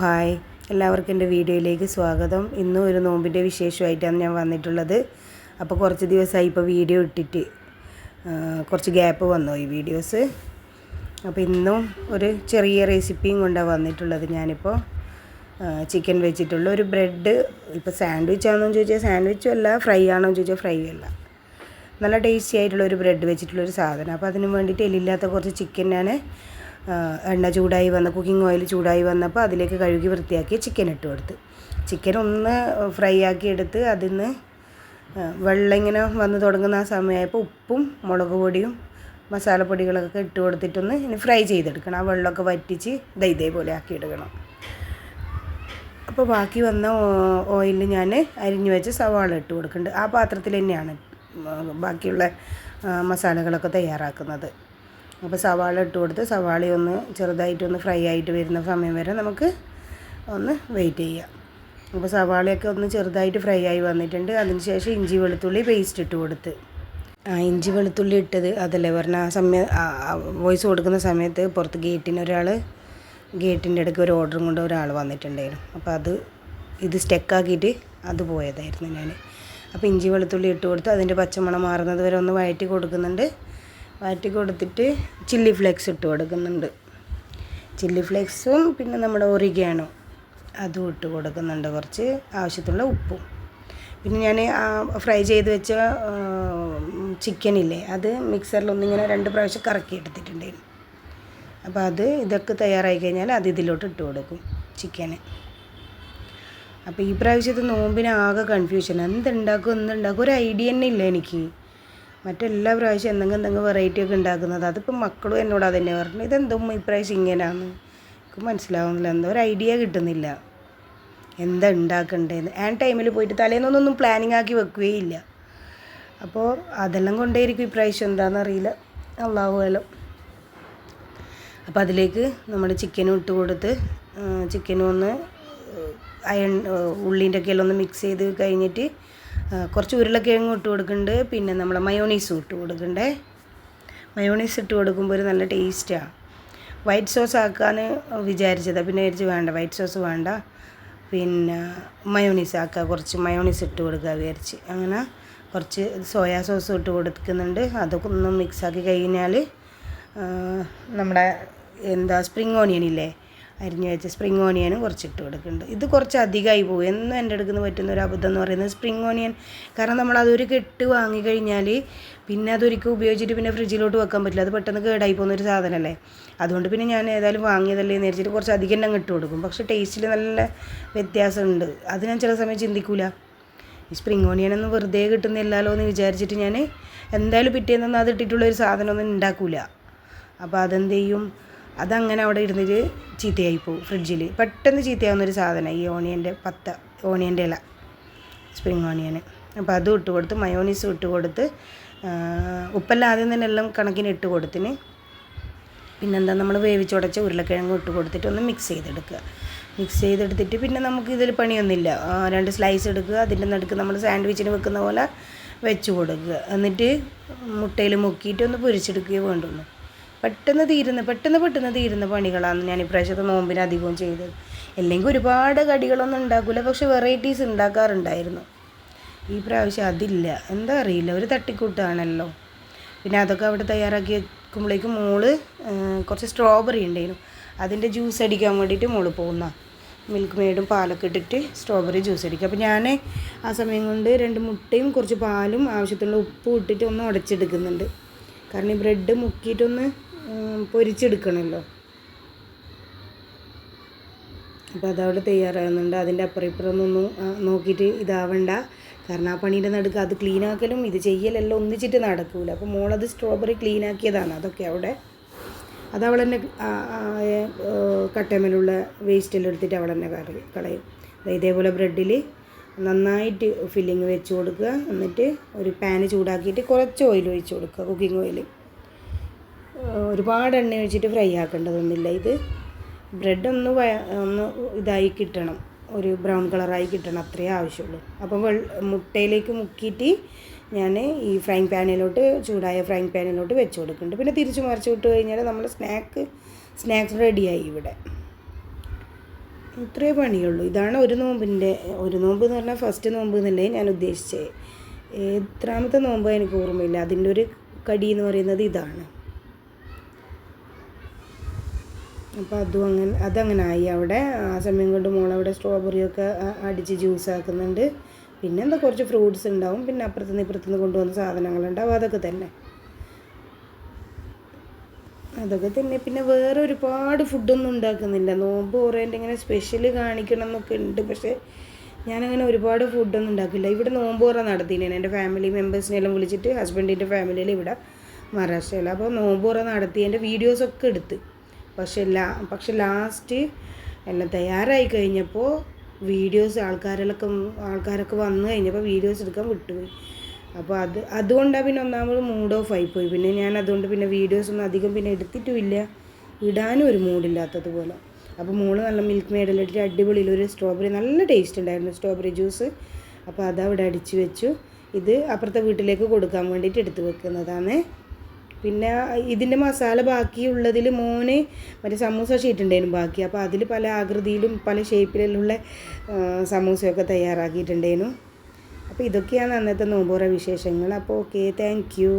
Hi, എല്ലാവർക്കും എൻ്റെ വീഡിയോയിലേക്ക് സ്വാഗതം. ഇന്നും ഒരു നോമ്പിൻ്റെ വിശേഷമായിട്ടാണ് ഞാൻ വന്നിട്ടുള്ളത്. അപ്പോൾ കുറച്ച് ദിവസമായി ഇപ്പോൾ വീഡിയോ ഇട്ടിട്ട് കുറച്ച് ഗ്യാപ്പ് വന്നു ഈ വീഡിയോസ്. അപ്പോൾ ഇന്നും ഒരു ചെറിയ റെസിപ്പിയും കൊണ്ടാണ് വന്നിട്ടുള്ളത്. ഞാനിപ്പോൾ ചിക്കൻ വെച്ചിട്ടുള്ള ഒരു ബ്രെഡ്, ഇപ്പോൾ സാൻഡ്വിച്ച് ആണോ എന്ന് ചോദിച്ചാൽ സാൻഡ്വിച്ചും അല്ല, ഫ്രൈ ആണോ എന്ന് ചോദിച്ചാൽ ഫ്രൈ അല്ല, നല്ല ടേസ്റ്റി ആയിട്ടുള്ള ഒരു ബ്രെഡ് വെച്ചിട്ടുള്ളൊരു സാധനം. അപ്പോൾ അതിന് വേണ്ടിയിട്ട് എല്ലില്ലാത്ത കുറച്ച് ചിക്കൻ ഞാൻ എണ്ണ ചൂടായി വന്ന കുക്കിംഗ് ഓയിൽ ചൂടായി വന്നപ്പോൾ അതിലേക്ക് കഴുകി വൃത്തിയാക്കി ചിക്കൻ ഇട്ട് കൊടുത്ത് ചിക്കൻ ഒന്ന് ഫ്രൈ ആക്കി എടുത്ത് അതിൽ നിന്ന് വെള്ളം ഇങ്ങനെ വന്ന് തുടങ്ങുന്ന ആ സമയമായപ്പോൾ ഉപ്പും മുളക് പൊടിയും മസാലപ്പൊടികളൊക്കെ ഇട്ട് കൊടുത്തിട്ടൊന്ന് ഇനി ഫ്രൈ ചെയ്തെടുക്കണം. ആ വെള്ളമൊക്കെ വറ്റിച്ച് ഇതേപോലെ ആക്കി എടുക്കണം. അപ്പോൾ ബാക്കി വന്ന ഓയിലിൽ ഞാൻ അരിഞ്ഞു വെച്ച് സവാള ഇട്ട് കൊടുക്കുന്നുണ്ട്. ആ പാത്രത്തിൽ തന്നെയാണ് ബാക്കിയുള്ള മസാലകളൊക്കെ തയ്യാറാക്കുന്നത്. അപ്പോൾ സവാള ഇട്ട് കൊടുത്ത് സവാളയൊന്ന് ചെറുതായിട്ടൊന്ന് ഫ്രൈ ആയിട്ട് വരുന്ന സമയം വരെ നമുക്ക് ഒന്ന് വെയിറ്റ് ചെയ്യാം. അപ്പോൾ സവാളയൊക്കെ ഒന്ന് ചെറുതായിട്ട് ഫ്രൈ ആയി വന്നിട്ടുണ്ട്. അതിനുശേഷം ഇഞ്ചി വെളുത്തുള്ളി പേസ്റ്റ് ഇട്ട് കൊടുത്ത് ഇഞ്ചി വെളുത്തുള്ളി ഇട്ടത് അതല്ലേ പറഞ്ഞ ആ സമയം വോയിസ് കൊടുക്കുന്ന സമയത്ത് പുറത്ത് ഗേറ്റിൻ്റെ ഇടയ്ക്ക് ഒരു ഓർഡറും കൊണ്ട് ഒരാൾ വന്നിട്ടുണ്ടായിരുന്നു. അപ്പോൾ ഇത് സ്റ്റക്കാക്കിയിട്ട് അത് പോയതായിരുന്നു ഞാൻ. അപ്പോൾ ഇഞ്ചി വെളുത്തുള്ളി ഇട്ട് കൊടുത്ത് അതിൻ്റെ പച്ചമണം മാറുന്നത് വരെ ഒന്ന് വഴറ്റി കൊടുക്കുന്നുണ്ട്. വഴറ്റി കൊടുത്തിട്ട് ചില്ലി ഫ്ലേക്സ് ഇട്ട് കൊടുക്കുന്നുണ്ട്. ചില്ലി ഫ്ലേക്സും പിന്നെ നമ്മുടെ ഒറിഗാനോ അതും ഇട്ട് കൊടുക്കുന്നുണ്ട്. കുറച്ച് ആവശ്യത്തിനുള്ള ഉപ്പും. പിന്നെ ഞാൻ ഫ്രൈ ചെയ്ത് വെച്ച ചിക്കനില്ലേ, അത് മിക്സറിലൊന്നിങ്ങനെ 2 പ്രാവശ്യം കറക്കി എടുത്തിട്ടുണ്ടായിരുന്നു. അപ്പോൾ ഇതൊക്കെ തയ്യാറായി കഴിഞ്ഞാൽ അത് ഇതിലോട്ട് ഇട്ട് കൊടുക്കും ചിക്കന്. അപ്പോൾ ഈ പ്രാവശ്യത്തെ നോമ്പിന് ആകെ കൺഫ്യൂഷൻ, എന്തുണ്ടാക്കും ഒരു ഐഡിയ തന്നെ ഇല്ല എനിക്ക്. മറ്റെല്ലാ പ്രാവശ്യം എന്തെങ്കിലും വെറൈറ്റി ഒക്കെ ഉണ്ടാക്കുന്നത്. അതിപ്പോൾ മക്കളും എന്നോട് അതന്നെ പറഞ്ഞു, ഇതെന്തോ ഇപ്രാവശ്യം ഇങ്ങനെയാണെന്ന്. എനിക്ക് മനസ്സിലാവുന്നില്ല, എന്തോ ഒരു ഐഡിയ കിട്ടുന്നില്ല എന്താ ഉണ്ടാക്കണ്ടേന്ന്. ടൈമിൽ പോയിട്ട് തലേന്നൊന്നും പ്ലാനിങ് ആക്കി വെക്കുകയില്ല. അപ്പോൾ അതെല്ലാം കൊണ്ടേയിരിക്കും ഇപ്രാവശ്യം എന്താണെന്നറിയില്ല, അള്ളാഹുവല്ലോ. അപ്പോൾ അതിലേക്ക് നമ്മുടെ ചിക്കനും ഇട്ട് കൊടുത്ത് ചിക്കനും ഒന്ന് ഉള്ളിൻ്റെ ഒക്കെ എല്ലാം ഒന്ന് മിക്സ് ചെയ്ത് കഴിഞ്ഞിട്ട് കുറച്ച് ഉരുളക്കിഴങ്ങും ഇട്ട് കൊടുക്കുന്നുണ്ട്. പിന്നെ നമ്മൾ മയോണീസും ഇട്ട് കൊടുക്കണ്ടേ. മയോണീസ് ഇട്ട് കൊടുക്കുമ്പോൾ ഒരു നല്ല ടേസ്റ്റാണ്. വൈറ്റ് സോസ് ആക്കാൻ വിചാരിച്ചതാണ്, പിന്നെ വിചാരിച്ച് വേണ്ട, വൈറ്റ് സോസ് വേണ്ട, പിന്നെ മയോണീസ് ആക്കുക, കുറച്ച് മയോണീസ് ഇട്ട് കൊടുക്കുക വിചാരിച്ച്. അങ്ങനെ കുറച്ച് സോയാ സോസും ഇട്ട് കൊടുക്കുന്നുണ്ട്. അതൊക്കെ ഒന്ന് മിക്സാക്കി കഴിഞ്ഞാൽ നമ്മുടെ സ്പ്രിങ് ഓണിയൻ ഇല്ലേ, അരിഞ്ഞ് വെച്ച സ്പ്രിങ് ഓണിയനും കുറച്ചിട്ട് കൊടുക്കുന്നുണ്ട്. ഇത് കുറച്ച് അധികമായി പോകും. എന്നും എൻ്റെ അടുക്കുന്ന പറ്റുന്ന ഒരു അബദ്ധം എന്ന് പറയുന്നത് സ്പ്രിങ് ഓണിയൻ. കാരണം നമ്മളതൊരു കെട്ട് വാങ്ങിക്കഴിഞ്ഞാൽ പിന്നെ അതൊരിക്കൽ ഉപയോഗിച്ചിട്ട് പിന്നെ ഫ്രിഡ്ജിലോട്ട് വെക്കാൻ പറ്റില്ല. അത് പെട്ടെന്ന് കേടായി പോകുന്നൊരു സാധനമല്ലേ. അതുകൊണ്ട് പിന്നെ ഞാൻ ഏതായാലും വാങ്ങിയതല്ലേ എന്ന് വിചാരിച്ചിട്ട് കുറച്ച് അധികം തന്നെ ഇട്ട് കൊടുക്കും. പക്ഷേ ടേസ്റ്റിൽ നല്ല വ്യത്യാസമുണ്ട്. അത് ഞാൻ ചില സമയം ചിന്തിക്കില്ല, ഈ സ്പ്രിങ് ഓണിയനൊന്നും വെറുതെ കിട്ടുന്നില്ലല്ലോ എന്ന് വിചാരിച്ചിട്ട് ഞാൻ എന്തായാലും പിറ്റേന്നൊന്നും അതിട്ടിട്ടുള്ളൊരു സാധനമൊന്നും ഉണ്ടാക്കില്ല. അപ്പോൾ അതെന്ത് ചെയ്യും, അതങ്ങനെ അവിടെ ഇരുന്നിട്ട് ചീത്തയായി പോകും ഫ്രിഡ്ജിൽ. പെട്ടെന്ന് ചീത്തയാവുന്നൊരു സാധനമാണ് ഈ ഓണിയൻ്റെ ഇല, സ്പ്രിങ് ഓണിയൻ. അപ്പോൾ അതും ഇട്ട് കൊടുത്ത് മയോണീസും ഇട്ട് കൊടുത്ത് ഉപ്പെല്ലാം ആദ്യം തന്നെ എല്ലാം കണക്കിന് ഇട്ട് കൊടുത്തിന്. പിന്നെന്താ നമ്മൾ വേവിച്ചുടച്ച ഉരുളക്കിഴങ്ങും ഇട്ട് കൊടുത്തിട്ട് ഒന്ന് മിക്സ് ചെയ്തെടുത്തിട്ട് പിന്നെ നമുക്ക് ഇതിൽ പണിയൊന്നുമില്ല. 2 സ്ലൈസ് എടുക്കുക, അതിൻ്റെ നടുക്ക് നമ്മൾ സാൻഡ്വിച്ചിന് വെക്കുന്ന പോലെ വെച്ച് കൊടുക്കുക. എന്നിട്ട് മുട്ടയിൽ മുക്കിയിട്ട് ഒന്ന് പൊരിച്ചെടുക്കുകയോ വേണ്ടുള്ളൂ. പെട്ടെന്ന് തീരുന്ന പണികളാണ് ഞാൻ ഇപ്രാവശ്യത്തെ നോമ്പിന് അധികവും ചെയ്തത്. അല്ലെങ്കിൽ ഒരുപാട് കടികളൊന്നും ഉണ്ടാക്കില്ല, പക്ഷെ വെറൈറ്റീസ് ഉണ്ടാക്കാറുണ്ടായിരുന്നു. ഈ പ്രാവശ്യം അതില്ല, എന്താ അറിയില്ല, ഒരു തട്ടിക്കൂട്ടാണല്ലോ. പിന്നെ അതൊക്കെ അവിടെ തയ്യാറാക്കി വെക്കുമ്പോഴേക്കും മോള് കുറച്ച് സ്ട്രോബെറി ഉണ്ടായിരുന്നു, അതിൻ്റെ ജ്യൂസ് അടിക്കാൻ വേണ്ടിയിട്ട് മോള് പോകുന്ന മിൽക്ക് മെയ്ഡും പാലൊക്കെ ഇട്ടിട്ട് സ്ട്രോബെറി ജ്യൂസ് അടിക്കുക. അപ്പോൾ ഞാൻ ആ സമയം കൊണ്ട് 2 മുട്ടയും കുറച്ച് പാലും ആവശ്യത്തിനുള്ള ഉപ്പും ഇട്ടിട്ട് ഒന്ന് ഉടച്ചെടുക്കുന്നുണ്ട്. കാരണം ഈ ബ്രെഡ് മുക്കിയിട്ടൊന്ന് പൊരിച്ചെടുക്കണമല്ലോ. അപ്പോൾ അതവിടെ തയ്യാറാകുന്നുണ്ട്. അതിൻ്റെ അപ്പുറം ഇപ്പുറമൊന്നും നോക്കിയിട്ട് ഇതാവണ്ട, കാരണം ആ പണീൻ്റെ നടുക്ക് അത് ക്ലീനാക്കലും ഇത് ചെയ്യലെല്ലാം ഒന്നിച്ചിട്ട് നടക്കില്ല. അപ്പോൾ മോളത് സ്ട്രോബെറി ക്ലീനാക്കിയതാണ്. അതൊക്കെ അവിടെ അതവൾ തന്നെ കട്ടമേലുള്ള വേസ്റ്റെല്ലാം എടുത്തിട്ട് അവൾ തന്നെ കളയും. ഇതേപോലെ ബ്രെഡിൽ നന്നായിട്ട് ഫില്ലിങ് വെച്ച് കൊടുക്കുക. എന്നിട്ട് ഒരു പാന് ചൂടാക്കിയിട്ട് കുറച്ച് ഓയിൽ ഒഴിച്ച് കൊടുക്കുക, കുക്കിംഗ് ഓയിൽ. ഒരുപാട് എണ്ണ ഒഴിച്ചിട്ട് ഫ്രൈ ആക്കേണ്ടതൊന്നുമില്ല. ഇത് ബ്രെഡ് ഒന്ന് ഇതായി കിട്ടണം, ഒരു ബ്രൗൺ കളറായി കിട്ടണം, അത്രയേ ആവശ്യമുള്ളൂ. അപ്പം മുട്ടയിലേക്ക് മുക്കിയിട്ട് ഞാൻ ഈ ചൂടായ ഫ്രൈങ് പാനിലോട്ട് വെച്ച് കൊടുക്കുന്നുണ്ട്. പിന്നെ തിരിച്ച് മറിച്ച് വിട്ട് കഴിഞ്ഞാൽ നമ്മൾ സ്നാക്സ് റെഡിയായി ഇവിടെ. ഇത്രയേ പണിയുള്ളൂ. ഇതാണ് ഒരു നോമ്പിൻ്റെ, ഒരു നോമ്പ് എന്ന് പറഞ്ഞാൽ ഫസ്റ്റ് നോമ്പ് എന്നല്ലേ ഞാൻ ഉദ്ദേശിച്ചത്. എത്രാമത്തെ നോമ്പ് എനിക്ക് ഓർമ്മയില്ല. അതിൻ്റെ ഒരു കടി എന്ന് പറയുന്നത് ഇതാണ്. അപ്പോൾ അതങ്ങനെ ആയി അവിടെ. ആ സമയം കൊണ്ട് മോളവിടെ സ്ട്രോബെറിയൊക്കെ അടിച്ച് ജ്യൂസ് ആക്കുന്നുണ്ട്. പിന്നെ എന്താ കുറച്ച് ഫ്രൂട്ട്സ് ഉണ്ടാവും, പിന്നെ അപ്പുറത്തുനിന്ന് ഇപ്പുറത്തുനിന്ന് കൊണ്ടുവന്ന സാധനങ്ങളുണ്ടാവും, അതൊക്കെ തന്നെ. പിന്നെ വേറെ ഒരുപാട് ഫുഡൊന്നും ഉണ്ടാക്കുന്നില്ല. നോമ്പ് കുറേൻ്റെ ഇങ്ങനെ സ്പെഷ്യൽ കാണിക്കണം എന്നൊക്കെ ഉണ്ട്, പക്ഷേ ഞാനങ്ങനെ ഒരുപാട് ഫുഡൊന്നും ഉണ്ടാക്കില്ല. ഇവിടെ നോമ്പ് കുറേ നടത്തിയിരുന്നു. എൻ്റെ ഫാമിലി മെമ്പേഴ്സിനെല്ലാം വിളിച്ചിട്ട്, ഹസ്ബൻഡിൻ്റെ ഫാമിലിയിൽ ഇവിടെ മഹാരാഷ്ട്രയിൽ. അപ്പോൾ നോമ്പ് കുറേ നടത്തി എൻ്റെ വീഡിയോസൊക്കെ എടുത്ത്. പക്ഷെ ലാസ്റ്റ് എല്ലാം തയ്യാറായി കഴിഞ്ഞപ്പോൾ വീഡിയോസ് ആൾക്കാരൊക്കെ വന്നു കഴിഞ്ഞപ്പോൾ വീഡിയോസ് എടുക്കാൻ വിട്ടുപോയി. അപ്പോൾ അതുകൊണ്ടാണ് പിന്നെ ഒന്നാമത് മൂഡ് ഓഫ് ആയിപ്പോയി. പിന്നെ ഞാൻ അതുകൊണ്ട് പിന്നെ വീഡിയോസൊന്നും അധികം പിന്നെ എടുത്തിട്ടുമില്ല, ഇടാനും ഒരു മൂഡില്ലാത്തതുപോലെ. അപ്പോൾ മോള് നല്ല മിൽക്ക് മെയ്ഡെല്ലാം ഇട്ടിട്ട് അടിപൊളിയിൽ ഒരു സ്ട്രോബെറി, നല്ല ടേസ്റ്റ് ഉണ്ടായിരുന്നു സ്ട്രോബെറി ജ്യൂസ്. അപ്പോൾ അതവിടെ അടിച്ച് വെച്ചു. ഇത് അപ്പുറത്തെ വീട്ടിലേക്ക് കൊടുക്കാൻ വേണ്ടിയിട്ട് എടുത്ത് വെക്കുന്നതാണ്. പിന്നെ ഇതിൻ്റെ മസാല ബാക്കിയുള്ളതിൽ മോന് മറ്റേ സമൂസ ഷീറ്റ് ഉണ്ടായിരുന്നു ബാക്കി. അപ്പോൾ അതിൽ പല ആകൃതിയിലും പല ഷേപ്പിലുള്ള സമൂസയൊക്കെ തയ്യാറാക്കിയിട്ടുണ്ടായിരുന്നു. അപ്പോൾ ഇതൊക്കെയാണ് അന്നത്തെ നോമ്പുറ വിശേഷങ്ങൾ. അപ്പോൾ ഓക്കെ, താങ്ക് യു.